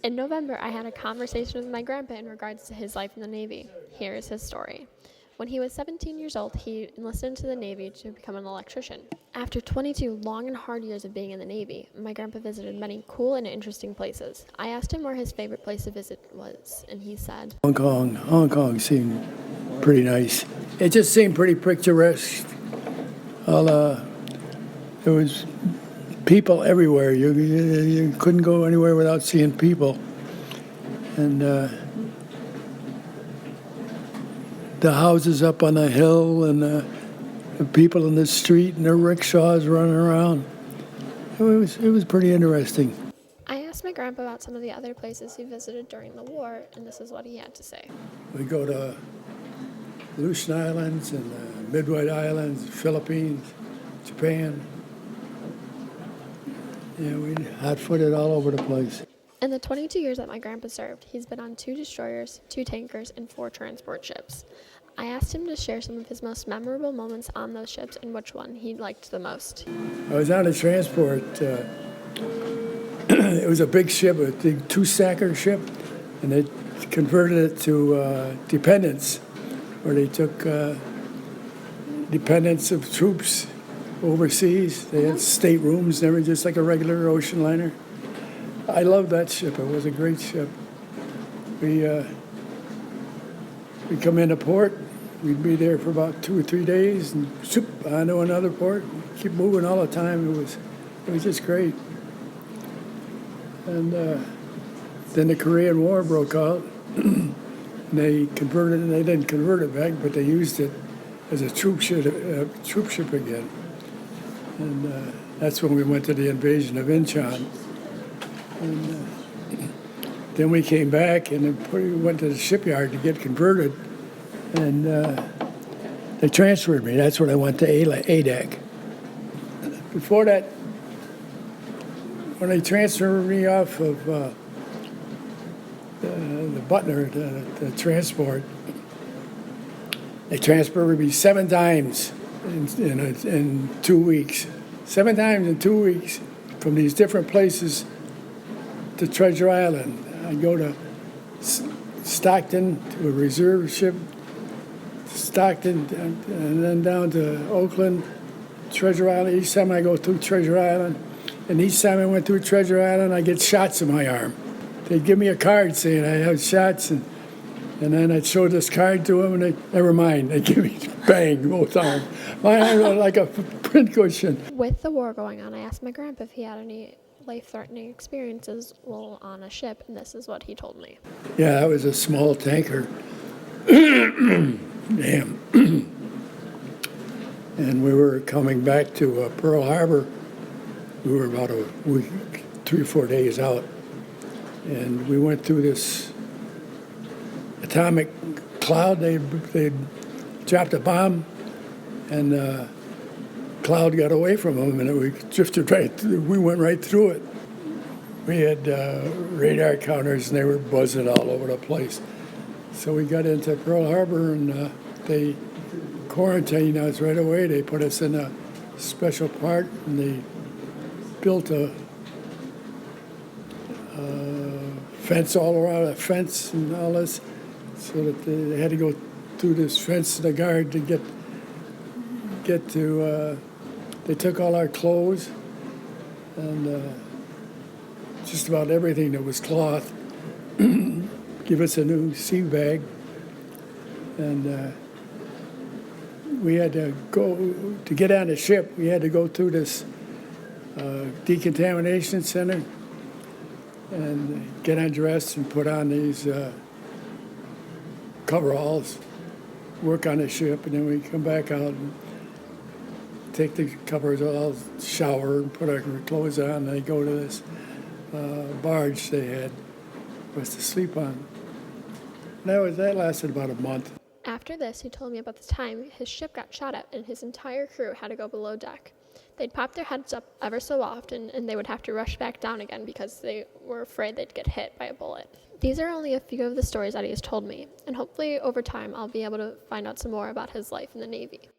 In November, I had a conversation with my grandpa in regards to his life in the Navy. Here is his story. When he was 17 years old, he enlisted into the Navy to become an electrician. After 22 long and hard years of being in the Navy, my grandpa visited many cool and interesting places. I asked him where his favorite place to visit was, and he said, Hong Kong seemed pretty nice. It just seemed pretty picturesque. There was people everywhere. You couldn't go anywhere without seeing people. And the houses up on the hill and the people in the street and the rickshaws running around. It was pretty interesting. I asked my grandpa about some of the other places he visited during the war, and this is what he had to say. We go to Aleutian Islands and Midway Islands, Philippines, Japan. Yeah, we hot-footed all over the place. In the 22 years that my grandpa served, he's been on 2 destroyers, 2 tankers, and 4 transport ships. I asked him to share some of his most memorable moments on those ships and which one he liked the most. I was on a transport. It was a big ship, a big 2-stacker ship, and they converted it to dependents, where they took dependents of troops overseas. They had staterooms and everything, just like a regular ocean liner. I loved that ship. It was a great ship. We come into port. We'd be there for about 2 or 3 days, and onto another port. Keep moving all the time. It was just great. And then the Korean War broke out. They converted it. They didn't convert it back, but they used it as a troop ship again. And that's when we went to the invasion of Incheon. And then we came back and then went to the shipyard to get converted, and they transferred me. That's when I went to ADAC. Before that, when they transferred me off of the Butler, the transport, they transferred me 7 times in 2 weeks. 7 times in 2 weeks from these different places to Treasure Island. I'd go to Stockton to a reserve ship, Stockton, and then down to Oakland, Treasure Island. Each time I go through Treasure Island, and each time I went through Treasure Island, I get shots in my arm. They'd give me a card saying I have shots, and then I'd show this card to them, and they never mind. They'd give me bang both arms. My arms were like a print cushion. With the war going on, I asked my grandpa if he had any life-threatening experiences while on a ship, and this is what he told me. Yeah, that was a small tanker. Damn. And we were coming back to Pearl Harbor. We were about a week, 3 or 4 days out. And we went through this atomic cloud. They dropped a bomb, and the cloud got away from them, and we drifted right through. We went right through it. We had radar counters, and they were buzzing all over the place. So we got into Pearl Harbor, and they quarantined us right away. They put us in a special part, and they built a fence all around, a fence and all this, so that they had to go through this fence to the guard to get to. They took all our clothes and just about everything that was cloth. Give us a new sea bag, and we had to go to get on the ship. We had to go through this decontamination center and get undressed and put on these coveralls, work on the ship, and then we come back out and take the covers off, shower, and put our clothes on, and they go to this barge they had for us to sleep on. And that lasted about a month. After this, he told me about the time his ship got shot at and his entire crew had to go below deck. They'd pop their heads up ever so often, and they would have to rush back down again because they were afraid they'd get hit by a bullet. These are only a few of the stories that he has told me, and hopefully over time I'll be able to find out some more about his life in the Navy.